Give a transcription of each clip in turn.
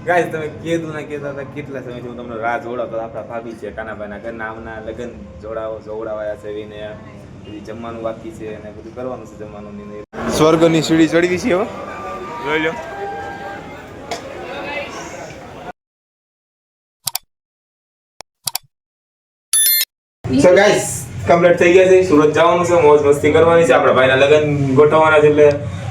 Guys તમે કીધું ના કહેતા હતા કેટલા સમયથી હું તમને રાહ જોડાવતો આપણા ભાભી છે કાનાભાઈના ઘરના આમના લગ્ન જોડાવાયા છે વિને જમવાનું બાકી છે અને બધું કરવાનું છે જમવાનું સ્વર્ગની સીડી ચડવી છે હવે જોઈ લો સો ગાઈસ કમ્પ્લીટ થઈ ગયા છે સુરત જવાનું છે મોજ મસ્તી કરવાની છે આપણા ભાઈના લગ્ન ગોઠવવાના છે એટલે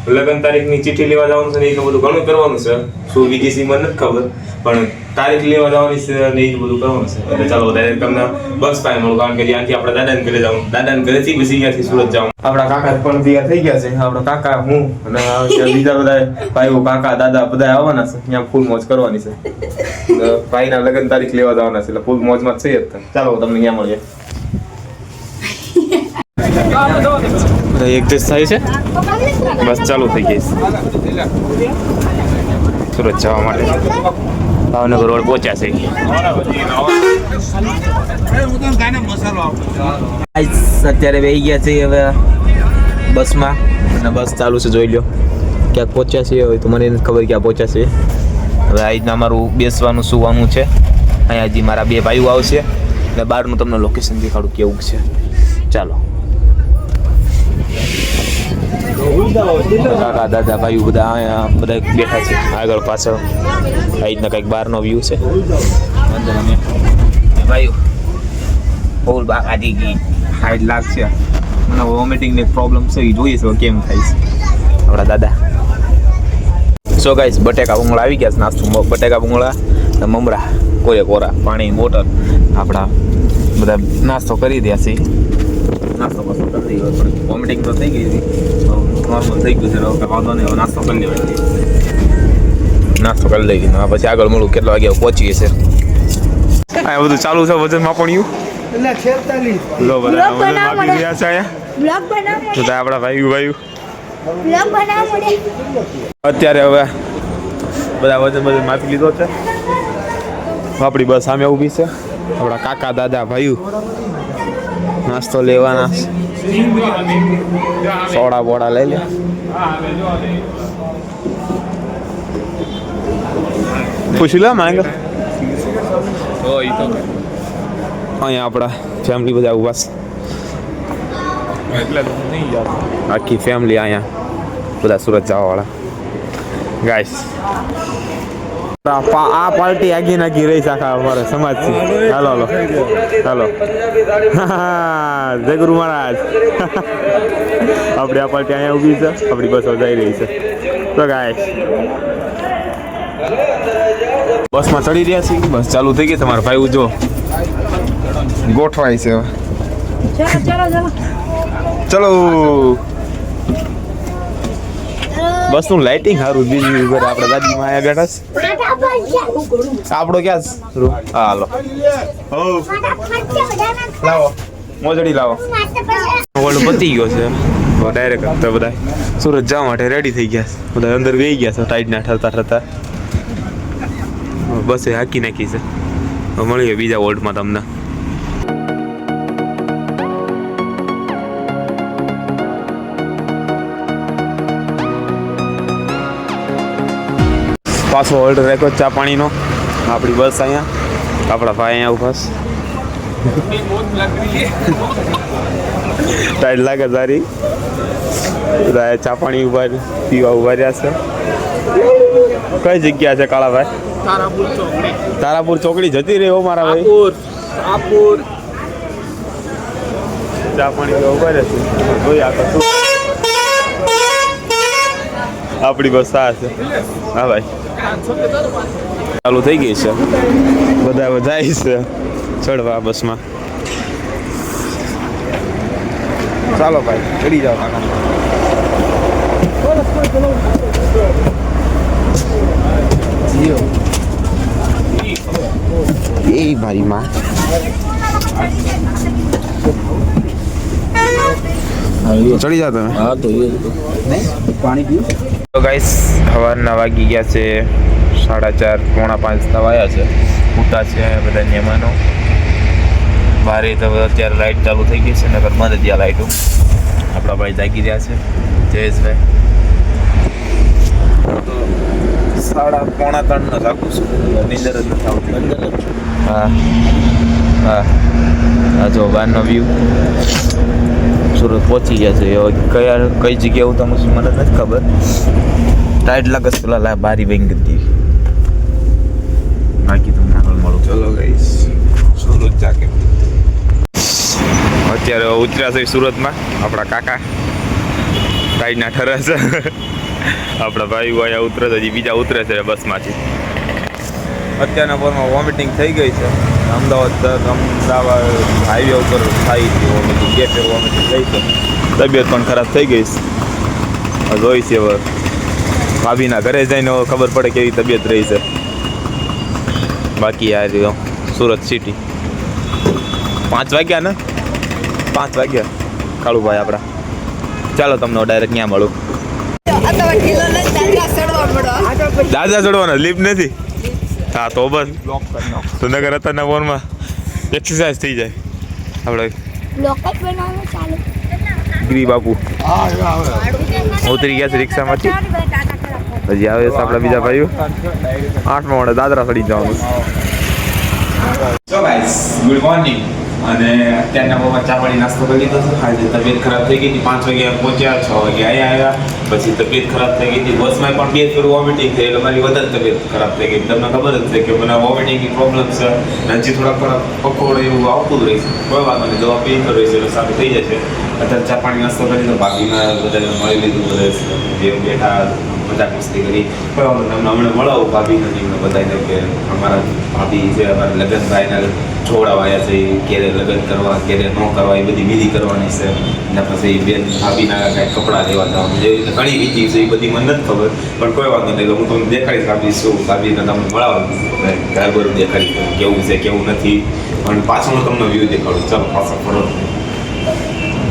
લગ્ન તારીખની ચિઠ્ઠી લેવા જવાનું છે ને એ બધું ઘણું કરવાનું છે શું બીજી મને નથી ખબર પણ તારીખ લેવા જવાની છે ને એ બધું કરવાનું છે એટલે ચાલો ડાયરેક્ટ તમને બસ પાસે મળું કારણ કે ત્યાંથી આપણા દાદાને ઘરે જવાનું દાદાને ઘરેથી પછી અહીંયાથી સુરત જવાનું આપણા કાકા પણ તૈયાર થઈ ગયા છે આપણા કાકા હું અને બીજા બધા ભાઈઓ કાકા દાદા બધા આવવાના છે ત્યાં ફૂલ મોજ કરવાની છે ભાઈના લગ્ન તારીખ લેવા જવાના છે એટલે ફૂલ મોજમાં જ છે ચાલો તમને ત્યાં મળીએ એક ટેસ્ટ થાય છે બસ ચાલુ થઈ ગઈ સુરત જવા માટે ભાવનગર રોડ પહોંચ્યા છે અત્યારે બેસી ગયા છે હવે બસમાં અને બસ ચાલુ છે જોઈ લો ક્યાંક પહોંચ્યા છે હવે તો મને નથી ખબર ક્યાં પહોંચ્યા છે હવે આ રીતના અમારું બેસવાનું સુવાનું છે અહીંયા હજી મારા બે ભાઈઓ આવશે અને બહારનું તમને લોકેશન દેખાડું કેવું છે ચાલો કાકા દાદા ભાઈઓ બધા અહીંયા બધા બેઠા છે આગળ પાછળ આ રીતના કંઈક બહારનો વ્યૂ છે અંદર અમે ભાઈઓ ફૂલ બાકાજી ગઈ હાઈટ લાગશે મને વોમિટિંગની પ્રોબ્લેમ છે એ જોઈએ છે કેમ થાય છે આપણા દાદા સો ગાઈસ બટેકા ભૂંગળા આવી ગયા છે નાસ્તો બટેકા ભૂંગળા મમરા કોરા પાણી બોટલ આપણા બધા નાસ્તો કરી દે છે નાસ્તો કરી દીધો થોડી વોમિટિંગ તો થઈ ગઈ હતી નોર્મલ થઈ ગયું છે વાંધો નહીં નાસ્તો કરી લેવાય નાસ્તો કરી લઈ ગયો પછી આગળ મળું કેટલા વાગે પહોંચીએ છે આ બધું ચાલુ છે વજન માપણિયું આપણા ભાઈ અત્યારે હવે બધા વજન માપી લીધો છે આપણી બસ સામે ઊભી છે આપણા કાકા દાદા ભાઈઓ નાસ્તો લેવાના સોડા બોડા લઈ લે પૂછી લે માંગ અહીંયા આપણા ફેમિલી બધા ઉભા છે આખી ફેમિલી અહીંયા બધા સુરત જવાવાળા ગાઈસ આ પાર્ટી આગી નાખી રહી છે આખા અમારે સમાજથી હાલો હાલો હાલો જય ગુરુ મહારાજ આપણી આ પાર્ટી અહીંયા ઊભી છે આપણી બસો જઈ રહી છે તો ગાય બસમાં ચડી રહ્યા છીએ બસ ચાલુ થઈ ગઈ તમારા ભાઈ જો ગોઠવાય છે ચલો બસ નું લાઇટિંગ સારું બીજું આપણે દાદીમાં આયા બેઠા આપણો ક્યાં હા હાલો લાવો મોજડી લાવો ઓલ્ડ પતી ગયો છે ડાયરેક્ટ બધા સુરત જવા માટે રેડી થઈ ગયા છે બધા અંદર બેસી ગયા છે ટાઈટ ના ઠરતા ઠરતા બસ એ હાકી નાખી છે મળીએ બીજા વોલ્ટમાં તમને પાછો હોલ્ડ રાખ્યો ચા પાણીનો આપણી બસ અહીંયા આપણા ભાઈ અહીંયા ઉભા ટાઈટ લાગે સારી બધા ચા પાણી ઉભા પીવા ઉભા રહ્યા છે કઈ જગ્યા છે કાળાભાઈ તારાપુર ચોકડી જતી રહી હો મારા ભાઈ ચા પાણી પીવા ઉભા રહેશે જોઈ આ કશું આપણી બસ આ છે હા ભાઈ ચાલુ થઈ ગઈ છે બધા જાય છે ચડવા બસમાં ચાલો ભાઈ ચડી જાઓ એ મારી માં ચડી જાઓ તમે હા તો પાણી પીવું તો ગાઈસ સવારના વાગી ગયા છે 4:30 પોણા 5 થવાયા છે ઉતા છે બધા મહેમાનો બારે તો અત્યારે લાઇટ ચાલુ થઈ ગઈ છે નગર બંધ ત્યાં લાઇટો આપણા ભાઈ જાગી રહ્યા છે જયેશભાઈ તો 3:45 જાગું છું. નીંદર જ નથી આવતી. હા હા આ જો બહારનો વ્યૂ. સુરત પહોંચી ગયા છે. હવે કઈ જગ્યાએ હું તમને મને નથી ખબર. ટાઈટ લાગે છે પેલા બારી બેંક હતી. બાકી તમને આગળ મળું. ચલો ગાઈસ સુરત જાકે અત્યારે ઉતર્યા છે સુરતમાં આપણા કાકા ટાઈટના ઠરે છે. આપણા ભાઈ અહીંયા ઉતરે છે. હજી બીજા ઉતરે છે બસમાંથી. અત્યારના પોરમાં વોમિટિંગ થઈ ગઈ છે. અમદાવાદ હાઈવે ઉપર થાય છે વોમિટિંગ. ગેટે વોમિટિંગ થઈ છે. તબિયત પણ ખરાબ થઈ ગઈ છે. જોઈ છે હવે ભાભીના ઘરે જઈને ખબર પડે કેવી તબિયત રહી છે. બાકી યાર સુરત સિટી 5 વાગ્યા ને 5 વાગ્યા કાળુભાઈ આપણા. ચાલો તમને ડાયરેક્ટ ત્યાં મળું. દાદા ચડવાના લિફ્ટ નથી. હા તો બસ તો નગર અત્યારના ફોનમાં એક્સરસાઇઝ થઈ જાય. આપણે ગિરી બાપુ ઉતરી ગયા છે રિક્ષામાંથી. હજી આવે છે આપણા બીજા ભાઈઓ. 8 વાગે દાદરા ચડી જવાનું. So guys good morning. અને અત્યારના બહુમાં ચા પાણી નાસ્તો કરી લીધો છે. આજે તબિયત ખરાબ થઈ ગઈ હતી. 5 વાગ્યા પહોંચ્યા, 6 વાગે આવ્યા. પછી તબિયત ખરાબ થઈ ગઈ હતી. બસમાં પણ 2 ફેર વોમિટિંગ થઈ એટલે મારી વધારે તબિયત ખરાબ થઈ ગઈ. તમને ખબર જ છે કે મને વોમિટિંગની પ્રોબ્લેમ છે. હજી થોડાક પકોડ એવું આવતું જ રહેશે. કોઈ વાંધો નહીં, દવા પી તો રહેશે એટલે સારું થઈ જશે. અત્યારે ચા પાણી નાસ્તો કરી તો ભાભીમાં બધાને મળી લીધું. બધા જે બેઠા મજાક મસ્તી કરી. કોઈ વાંધો તમને હમણાં મળાવું ભાભીને બધાને કે અમારા ભાભી છે અમારા લગ્નભાઈના જોડાવાયા છે. ક્યારે લગ્ન કરવા ક્યારે ન કરવા એ બધી વિધિ કરવાની છે. અને પછી બેન ભાભીના કાંઈ કપડાં લેવા જવાનું જેવી રીતે ઘણી વિધિ છે. એ બધી મને નથી ખબર પણ કોઈ વાંધો નહીં. હું તમને દેખાડીશ ભાભી શું ભાભીને તમને મળાવવાનું ઘર દેખાડીશ કેવું છે કેવું નથી. અને પાછળનો તમને વ્યૂ દેખાડું. ચાલો પાછળ ફરો.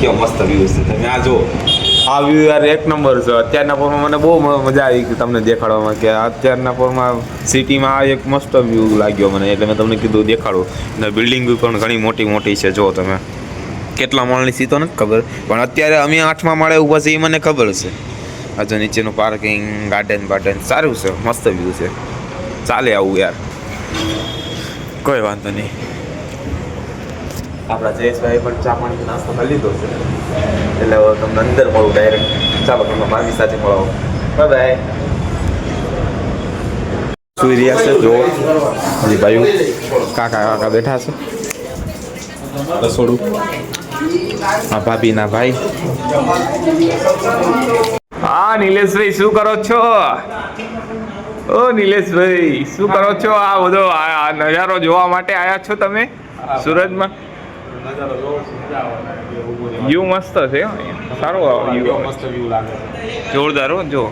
કેવો મસ્ત વ્યૂ છે. તમે આ જુઓ. આ વ્યૂ યાર એક નંબર છે. અત્યારના પોરમાં મને બહુ મજા આવી કે તમને દેખાડવામાં કે અત્યારના પોરમાં સિટીમાં આ એક મસ્ત વ્યૂ લાગ્યો મને. એટલે મેં તમને કીધું દેખાડું. અને બિલ્ડિંગ પણ ઘણી મોટી મોટી છે. જો તમે કેટલા માળની સી તો નથી ખબર પણ અત્યારે અમે 8મા માળે ઊભા છે એ મને ખબર છે. આ જો નીચેનું પાર્કિંગ ગાર્ડન સારું છે. મસ્ત વ્યૂ છે. ચાલે આવું યાર કોઈ વાંધો નહીં. આપણા જયેશભાઈ પણ ચા પાણી નાસ્તો કરી લીધો છે એટલે હવે તમને અંદર મળું ડાયરેક્ટ. ચાલો તમને મારી સાથે મળાવો. Bye bye. સુઈ રહ્યા છે જો હજી ભાઈઓ. કાકા બેઠા છે રસોડું. આ ભાભીના ભાઈ. હા નિલેશભાઈ શું કરો છો? ઓ નિલેશભાઈ શું કરો છો? આ બધો આ નજારો જોવા માટે આવ્યા છો તમે સુરતમાં? વ્યૂ મસ્ત છે. સારો વ્યૂ મસ્ત વ્યૂ લાગે. જોરદાર હો જો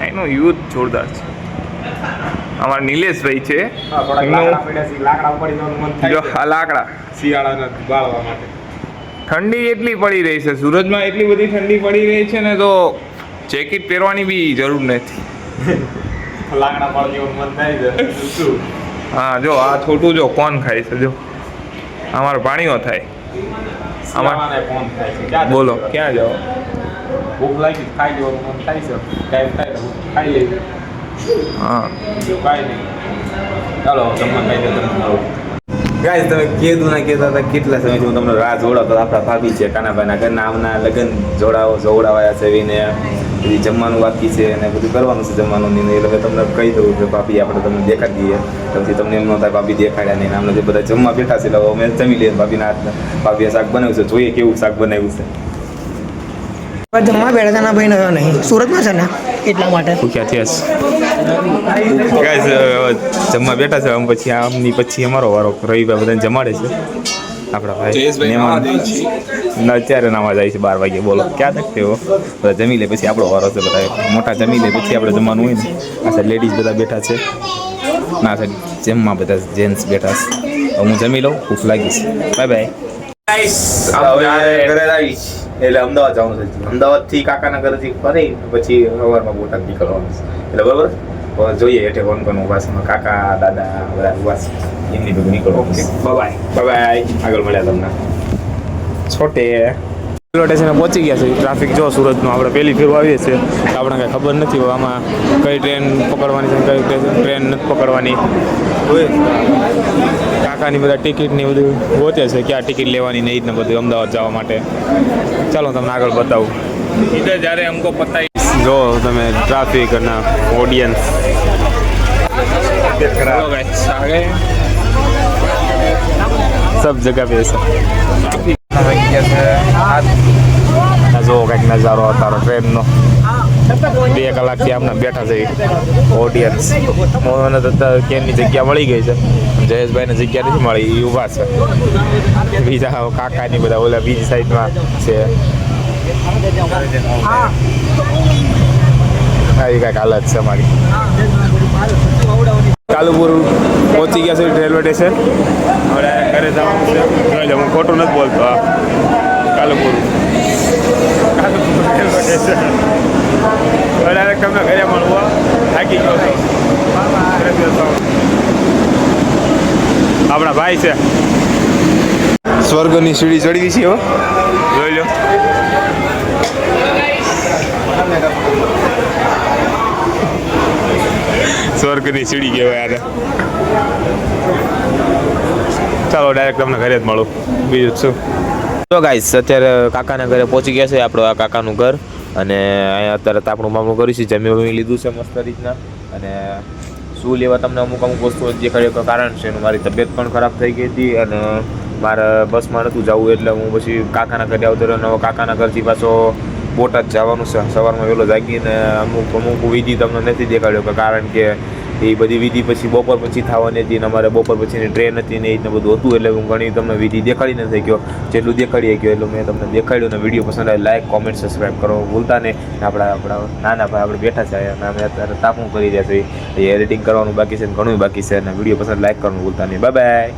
એનો વ્યૂ જોરદાર છે. અમારા નિલેશભાઈ છે. જો આ લાકડા શિયાળાના બાળવા માટે. ઠંડી એટલી પડી રહી છે સુરતમાં. એટલી બધી ઠંડી પડી રહી છે ને તો જેકેટ પહેરવાની બી જરૂર નથી. લાકડા પાડવાનું મન થાય છે. હા જો આ છોટું જો કોણ ખાય છે. જો અમારો પાણીઓ થાય. અમારે કોણ થાય છે. બોલો ક્યાં જાઓ? ભૂખ લાગી ખાઈ જવાનું મન થાય છે. ટાઈમ થાય ખાઈ લેજો. હા બીજું કાંઈ નહીં. ચાલો જમવા ખાઈ દો તમને. ગાઈસ તમે કીધું ના કહેતા હતા કેટલા સમયથી હું તમને રાહ જોડાતો. આપણા ભાભી છે કાનાભાઈના ઘરના આમના લગ્ન જોડાવાયા છે. એને બધી જમવાનું બાકી છે અને બધું કરવાનું છે જમવાનું નહીં. એટલે તમને કહી દઉં કે ભાભી આપણે તમને દેખાડી દઈએ. પછી તમને એમ ન થાય ભાભી દેખાડ્યા નહીં. આમને જે બધા જમવા બેઠા છે એટલે અમે જમી લઈએ. ભાભીના હાથના ભાભીએ શાક બનાવ્યું છે. જોઈએ કેવું શાક બનાવ્યું છે. જમવા બેઠા ના ભાઈ નયો નહીં સુરતમાં છે ને એટલા માટે ભૂખ્યા થયા છે. ગાઈસ જમવા બેઠા છે. આમ પછી આમની પછી અમારો વારો રવિભાઈ બધાને જમાડે છે. આપણા ભાઈ અત્યારે નામાં જાય છે 12 વાગે. બોલો ક્યાં તક તેઓ બધા જમી લે પછી આપણો વારો છે. બધા મોટા જમી લે પછી આપણે જમવાનું હોય ને. આ સાઈડ લેડીઝ બધા બેઠા છે. ના સાઈડ જમવા બધા જેન્ટ્સ બેઠા છે. હું જમી લઉં ભૂખ લાગી છે. Bye bye. ઘરે આવીશ એટલે અમદાવાદ જવાનું છે. અમદાવાદથી કાકાના ઘરેથી ફરી પછી સવારમાં બોટાદ નીકળવાનું છે. એટલે બરાબર જોઈએ હેઠે કોણ કોણ ઉભા છે. કાકા દાદા બધા ઉભા છે. એમની ભેગું નીકળો. Okay bye bye. આગળ મળ્યા તમને છોટે. રેલવે સ્ટેશને પહોંચી ગયા છે. ટ્રાફિક જો સુરતનું આપણે પહેલી ફેર આવીએ છીએ તો આપણે કાંઈ ખબર નથી હવે આમાં કઈ ટ્રેન પકડવાની છે કઈ ટ્રેન નથી પકડવાની. કાકાની બધા ટિકિટની બધું ગોતે છે ક્યાં ટિકિટ લેવાની નહીં ને બધું અમદાવાદ જવા માટે. ચાલો તમને આગળ બતાવું. ઇધર જ્યારે हमको पता જો તમે ટ્રાફિક અને ઓડિયન્સ हेलो गाइस आगे सब जगह पे ऐसा જો કંઈક નજારો અત્યારે ટ્રેનનો 2 કલાકથી આપણે બેઠા છે ઓડિયન્સ. મને તો કેની જગ્યા મળી ગઈ છે, જયેશભાઈને જગ્યા નથી મળી, એ ઊભા છે. બીજા કાકાની બધા ઓલા બીજી સાઈડમાં છે. આવી કાંઈક હાલત છે મારી. કાલુપુર પહોંચી ગયા છે રેલવે સ્ટેશન. હવે ઘરે જવાનું છે. જોઈ લો હું ખોટું નથી બોલતો. Kalupur railway station. હવે તમને ઘરે મળવા થાકી ગયો છો. આપણા ભાઈ છે. સ્વર્ગની સીડી ચડવી છે. હો જોઈ લો. સ્વર્ગની સીડી કહેવાય આને. ચાલો ડાયરેક્ટ તમને ઘરે જ મળું. બીજું શું. તો ગાઈસ અત્યારે કાકાના ઘરે પહોંચી ગયા છે. આપણું આ કાકાનું ઘર. અને અહીંયા અત્યારે તાપણું બાપણું કરીશું. જમી લીધું છે મસ્ત રીતના. અને શું લેવા તમને અમુક વસ્તુઓ દેખાડ્યો કારણ છે એનું. મારી તબિયત પણ ખરાબ થઈ ગઈ હતી અને મારે બસમાં નહોતું જવું એટલે હું પછી કાકાના ઘરે આવતો રહ્યો. કાકાના ઘરથી પાછો બોટાદ જવાનું છે. સવારમાં વહેલો જાગીને અમુક વિધિ તમને નથી દેખાડ્યો કારણ કે એ બધી વિધિ પછી બપોર પછી થવાની હતી ને અમારે બપોર પછીની ટ્રેન હતી ને એ રીતને બધું હતું એટલે હું ઘણી તમને વિધિ દેખાડી નથી ગયો. જેટલું દેખાડી ગયો એટલું મેં તમને દેખાડ્યું. ને વિડીયો પસંદ આવે લાઈક કોમેન્ટ સબસ્ક્રાઈબ કરો ભૂલતા નહીં. આપણા નાના ભાઈ આપણે બેઠા છે અને અમે અત્યારે તાપણું કરી રહ્યા છીએ. એડિટિંગ કરવાનું બાકી છે ને ઘણું બાકી છે. અને વિડીયો પસંદ લાઈક કરવાનું ભૂલતા નહીં. Bye bye.